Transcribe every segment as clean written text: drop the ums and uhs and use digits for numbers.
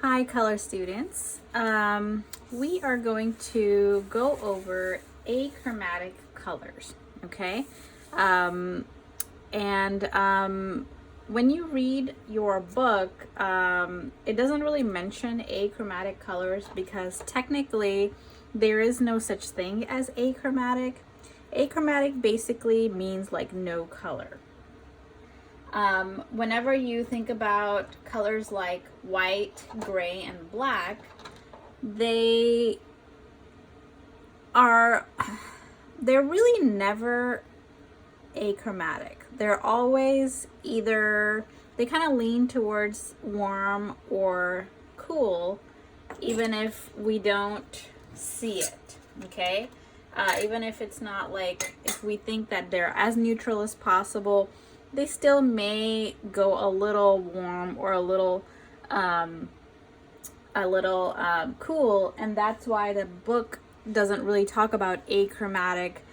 Hi, color students. We are going to go over achromatic colors, okay? Um, and when you read your book, it doesn't really mention achromatic colors because technically there is no such thing as achromatic. Achromatic basically means like no color. Whenever you think about colors like white, gray, and black, they are, they're really never achromatic. They're always either, they kind of lean towards warm or cool, even if we don't see it, okay? Even if it's not like, if we think that they're as neutral as possible, they still may go a little warm or a little cool, and that's why the book doesn't really talk about achromatic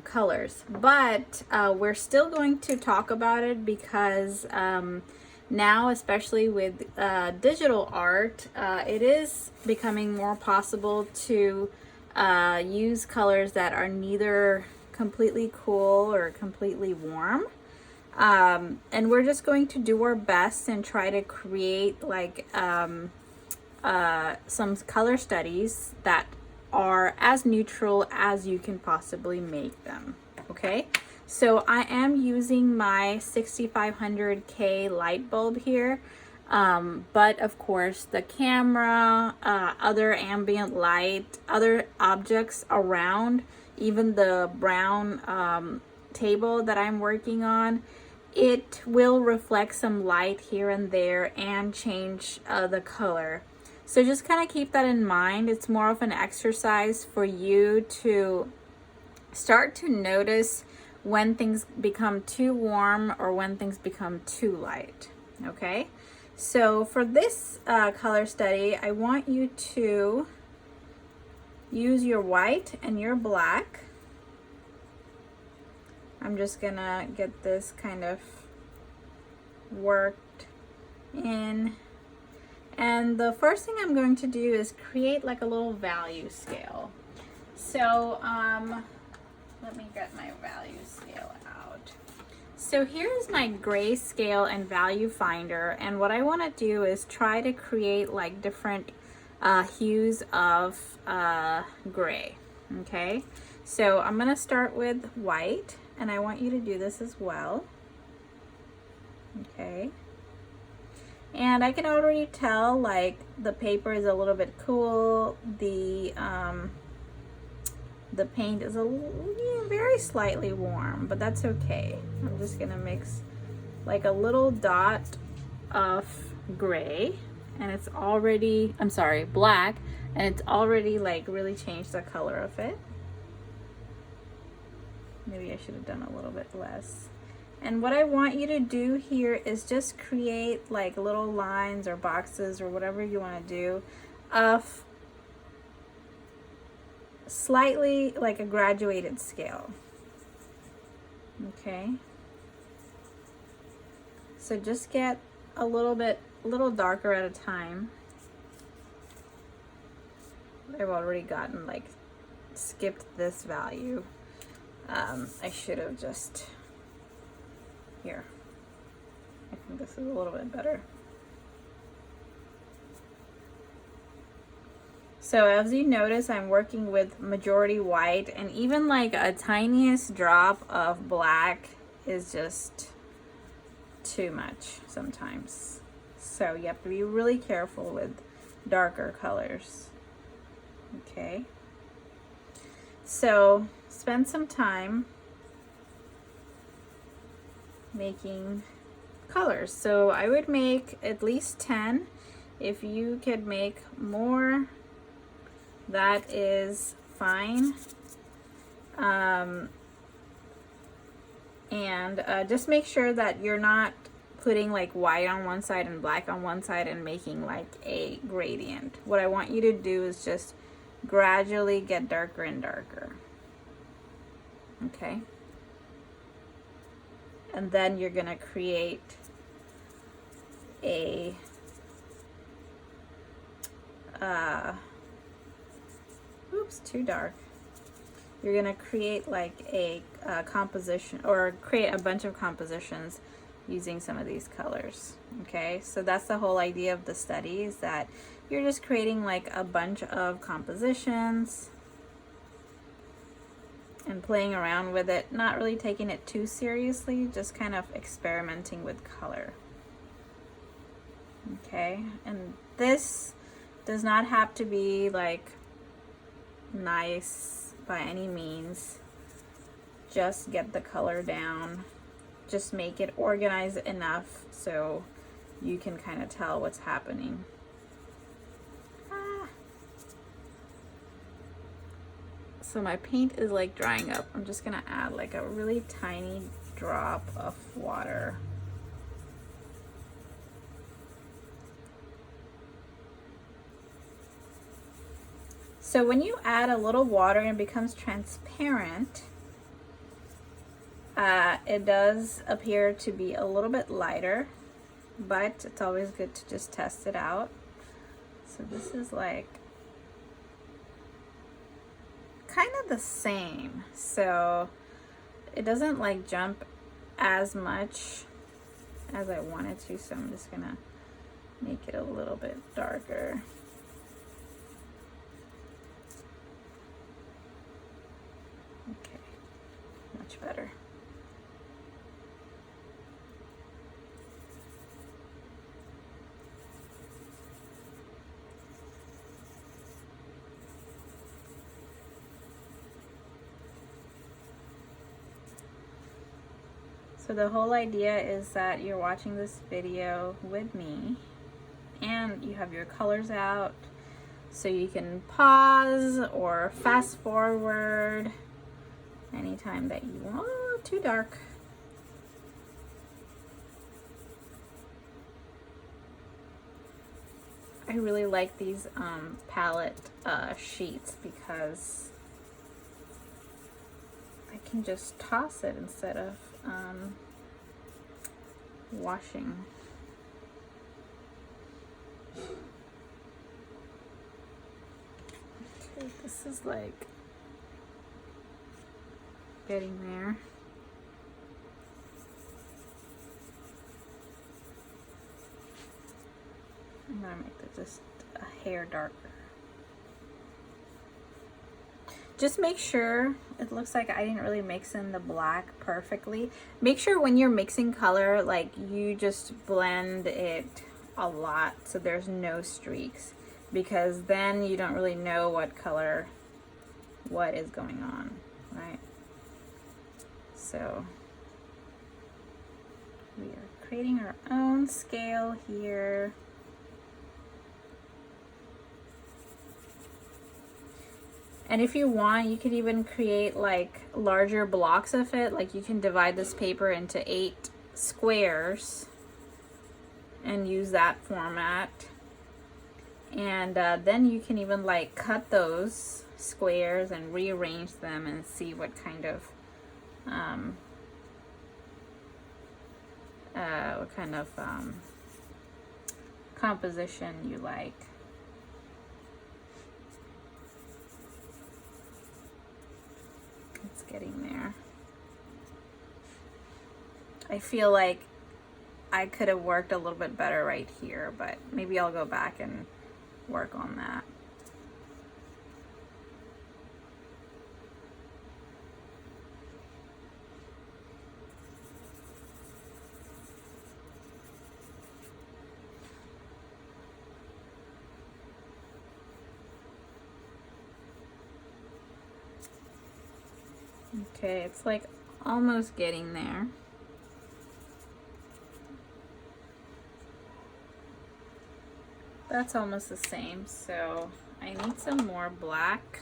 colors. But we're still going to talk about it because now, especially with digital art, it is becoming more possible to use colors that are neither completely cool or completely warm. And we're just going to do our best and try to create like some color studies that are as neutral as you can possibly make them. Okay, so I am using my 6500K light bulb here, but of course the camera, other ambient light, other objects around, even the brown table that I'm working on, it will reflect some light here and there and change the color. So just kind of keep that in mind. It's more of an exercise for you to start to notice when things become too warm or when things become too light. Okay, so for this color study, I want you to use your white and your black. I'm just gonna get this kind of worked in. And the first thing I'm going to do is create like a little value scale. So let me get my value scale out. So here's my grayscale and value finder. And what I want to do is try to create like different hues of gray. Okay, so I'm going to start with white. And I want you to do this as well. Okay. And I can already tell like the paper is a little bit cool. The paint is very slightly warm, but that's okay. I'm just gonna mix like a little dot of gray, and it's already, I'm sorry, black, and it's already like really changed the color of it. Maybe I should have done a little bit less. And what I want you to do here is just create like little lines or boxes or whatever you want to do of slightly like a graduated scale. Okay. So just get a little darker at a time. I've already gotten like skipped this value. I should have just, here, I think this is a little bit better. So as you notice, I'm working with majority white, and even like a tiniest drop of black is just too much sometimes. So you have to be really careful with darker colors. Okay. So spend some time making colors. So I would make at least 10. If you could make more, that is fine. And just make sure that you're not putting like white on one side and black on one side and making like a gradient. What I want you to do is just gradually get darker and darker. Okay. And then you're gonna create a oops, too dark. You're gonna create like a composition, or create a bunch of compositions using some of these colors. Okay, so that's the whole idea of the study, is that you're just creating like a bunch of compositions and playing around with it, not really taking it too seriously, just kind of experimenting with color. Okay, and this does not have to be like nice by any means. Just get the color down, just make it organized enough so you can kind of tell what's happening. So my paint is like drying up. I'm just gonna add like a really tiny drop of water. So when you add a little water and it becomes transparent, it does appear to be a little bit lighter, but it's always good to just test it out. So this is like kind of the same, so it doesn't like jump as much as I wanted to, so I'm just gonna make it a little bit darker. Okay, much better. So the whole idea is that you're watching this video with me and you have your colors out, so you can pause or fast forward anytime that you want. Oh, too dark. I really like these palette sheets because I can just toss it instead of washing. Okay, this is like getting there. I'm gonna make it just a hair darker. Just make sure, it looks like I didn't really mix in the black perfectly. Make sure when you're mixing color, like you just blend it a lot so there's no streaks, because then you don't really know what color, what is going on, right? So we are creating our own scale here. And if you want, you could even create like larger blocks of it. Like you can divide this paper into 8 squares and use that format. And then you can even like cut those squares and rearrange them and see what kind of composition you like. It's getting there. I feel like I could have worked a little bit better right here, but maybe I'll go back and work on that. Okay, it's like almost getting there. That's almost the same, so I need some more black.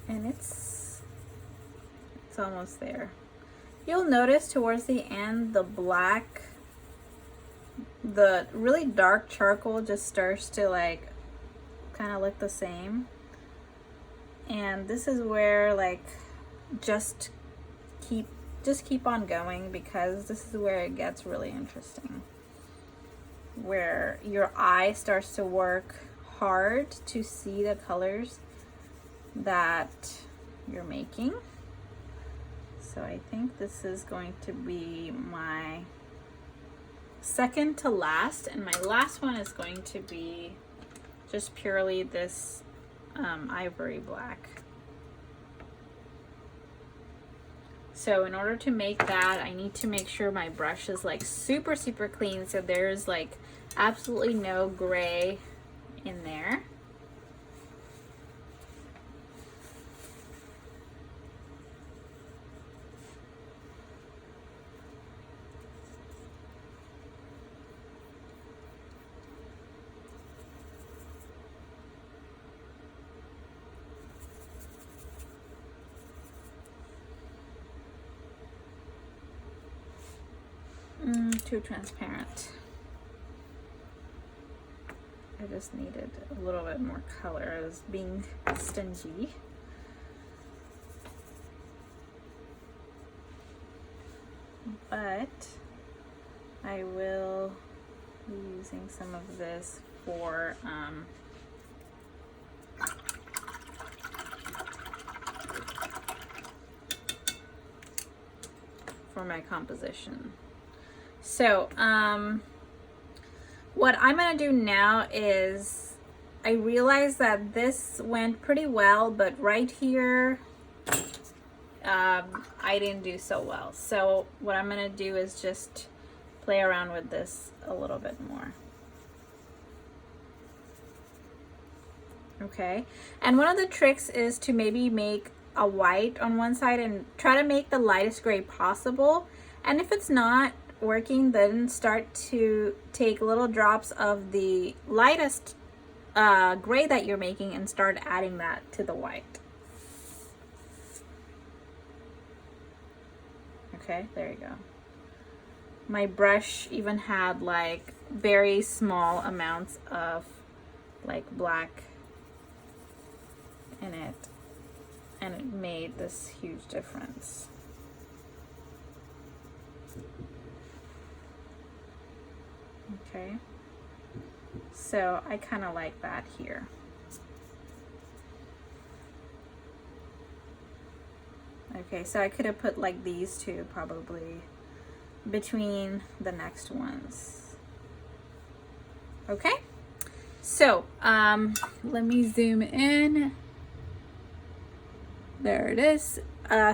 And it's almost there. You'll notice towards the end, the black, the really dark charcoal just starts to like kind of look the same. And this is where like just keep on going, because this is where it gets really interesting, where your eye starts to work hard to see the colors that you're making. So I think this is going to be my second to last, and my last one is going to be just purely this ivory black. So in order to make that, I need to make sure my brush is like super clean, so there's like absolutely no gray in there. Too transparent. I just needed a little bit more color. I was being stingy. But I will be using some of this for my composition. So what I'm gonna do now is, I realized that this went pretty well, but right here I didn't do so well. So what I'm gonna do is just play around with this a little bit more. Okay, and one of the tricks is to maybe make a white on one side and try to make the lightest gray possible. And if it's not working, then start to take little drops of the lightest gray that you're making and start adding that to the white. Okay, there you go. My brush even had like very small amounts of like black in it, and it made this huge difference. Okay, so I kind of like that here. Okay, so I could have put like these two probably between the next ones. Okay, so let me zoom in. There it is.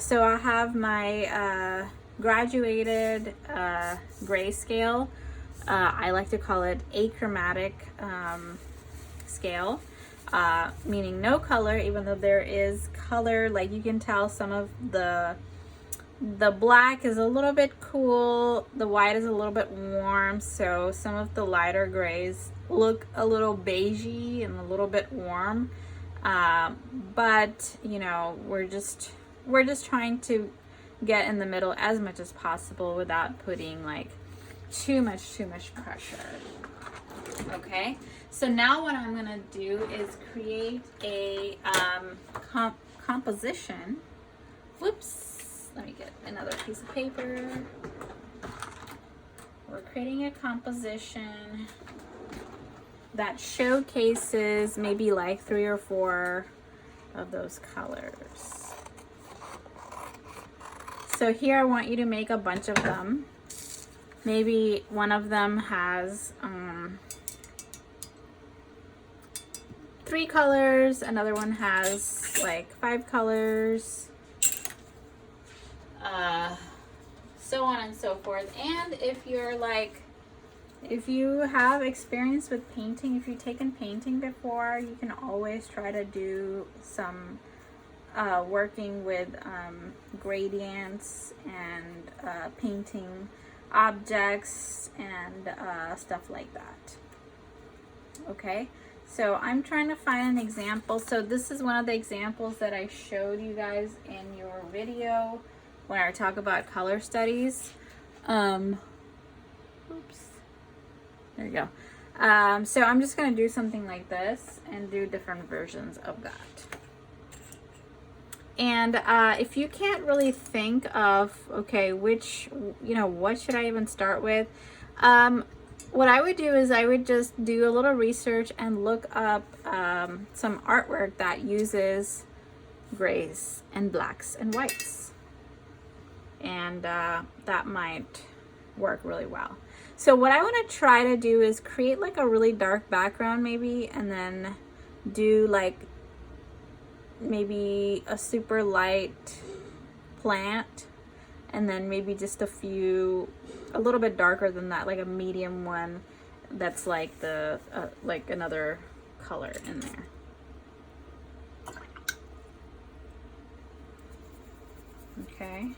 So I have my graduated grayscale. I like to call it achromatic scale, meaning no color, even though there is color. Like you can tell some of the black is a little bit cool, the white is a little bit warm, so some of the lighter grays look a little beigey and a little bit warm. But you know, we're just trying to get in the middle as much as possible without putting like too much pressure. Okay, so now what I'm gonna do is create a composition. Whoops, let me get another piece of paper. We're creating a composition that showcases maybe like 3 or 4 of those colors. So here I want you to make a bunch of them. Maybe one of them has 3 colors, another one has like 5 colors, so on and so forth. And if you're like, if you have experience with painting, if you've taken painting before, you can always try to do some working with gradients and painting objects and stuff like that. Okay, so I'm trying to find an example. So this is one of the examples that I showed you guys in your video when I talk about color studies. Oops. There you go. So I'm just going to do something like this and do different versions of that. And if you can't really think of, okay, which, what should I even start with? What I would do is I would just do a little research and look up some artwork that uses grays and blacks and whites. And that might work really well. So what I want to try to do is create like a really dark background maybe, and then do like maybe a super light plant, and then maybe just a little bit darker than that, like a medium one that's like the like another color in there. Okay.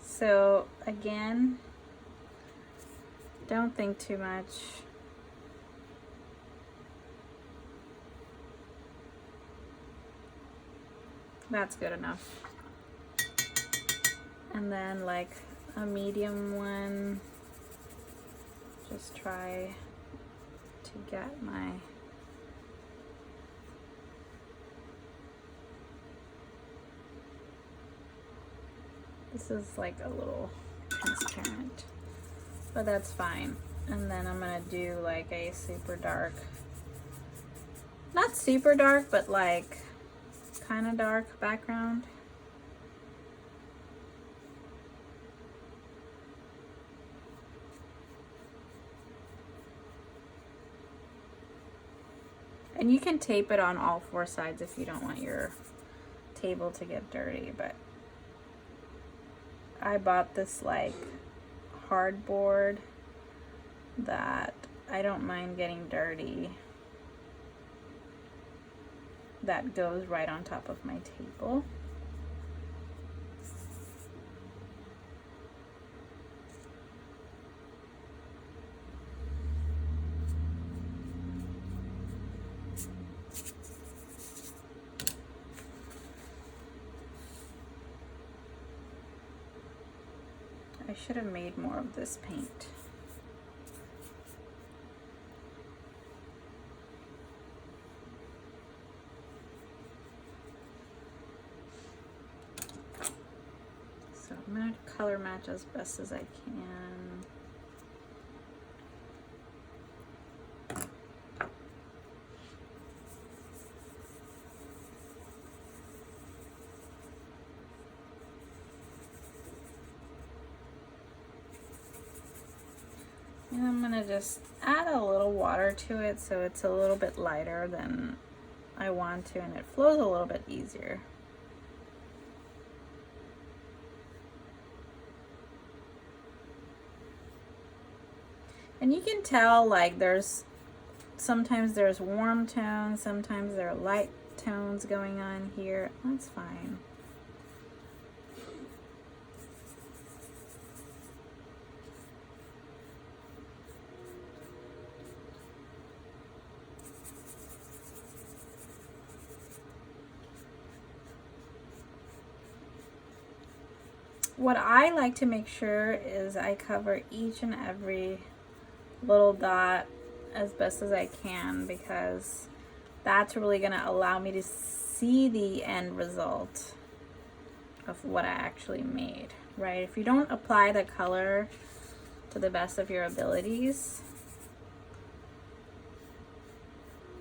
So again, don't think too much. That's good enough. And then like a medium one, just try to get my this is like a little transparent, but that's fine. And then I'm gonna do like a super dark, not super dark, but like kind of dark background. And you can tape it on all four sides if you don't want your table to get dirty, but I bought this like hardboard that I don't mind getting dirty, that goes right on top of my table. I should have made more of this paint. So I'm going to color match as best as I can. And I'm gonna just add a little water to it so it's a little bit lighter than I want to, and it flows a little bit easier. And you can tell like sometimes there's warm tones, sometimes there are light tones going on here. That's fine. What I like to make sure is I cover each and every little dot as best as I can, because that's really going to allow me to see the end result of what I actually made, right? If you don't apply the color to the best of your abilities,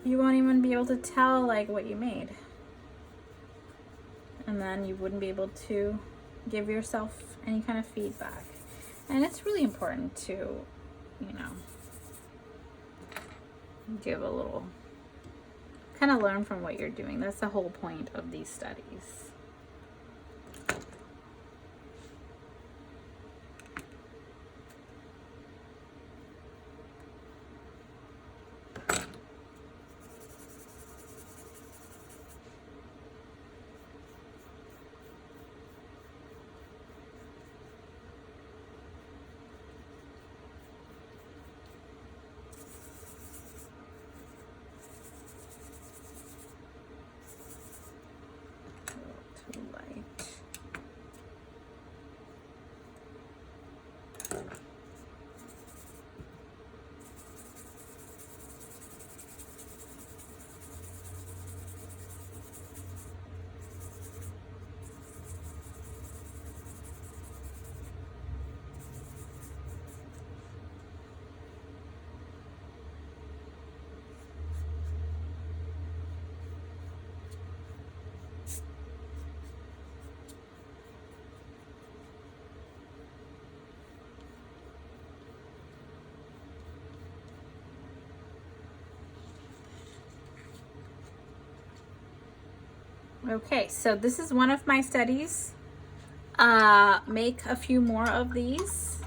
you won't even be able to tell like what you made. And then you wouldn't be able to give yourself any kind of feedback. And it's really important to, give a little, kind of learn from what you're doing. That's the whole point of these studies. Okay, so this is one of my studies. Make a few more of these.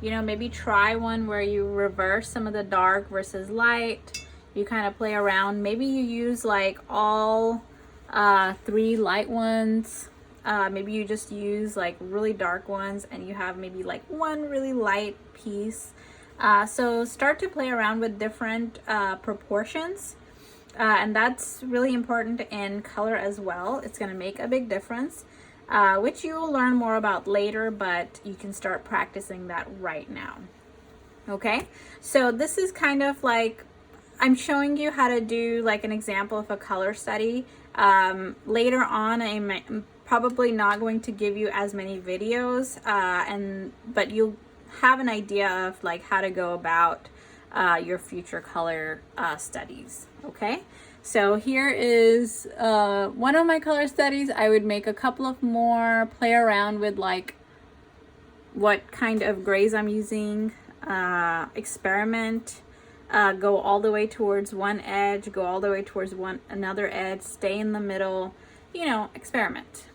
You know, maybe try one where you reverse some of the dark versus light. You kind of play around. Maybe you use like all 3 light ones. Maybe you just use like really dark ones and you have maybe like one really light piece. So start to play around with different proportions. And that's really important in color as well. It's going to make a big difference, which you will learn more about later, but you can start practicing that right now. Okay, so this is kind of like, I'm showing you how to do like an example of a color study. Later on, I'm probably not going to give you as many videos, but you'll have an idea of like how to go about your future color studies. Okay, so here is one of my color studies. I would make a couple of more, play around with like what kind of grays I'm using, experiment, go all the way towards one edge, go all the way towards another edge, stay in the middle, you know, experiment.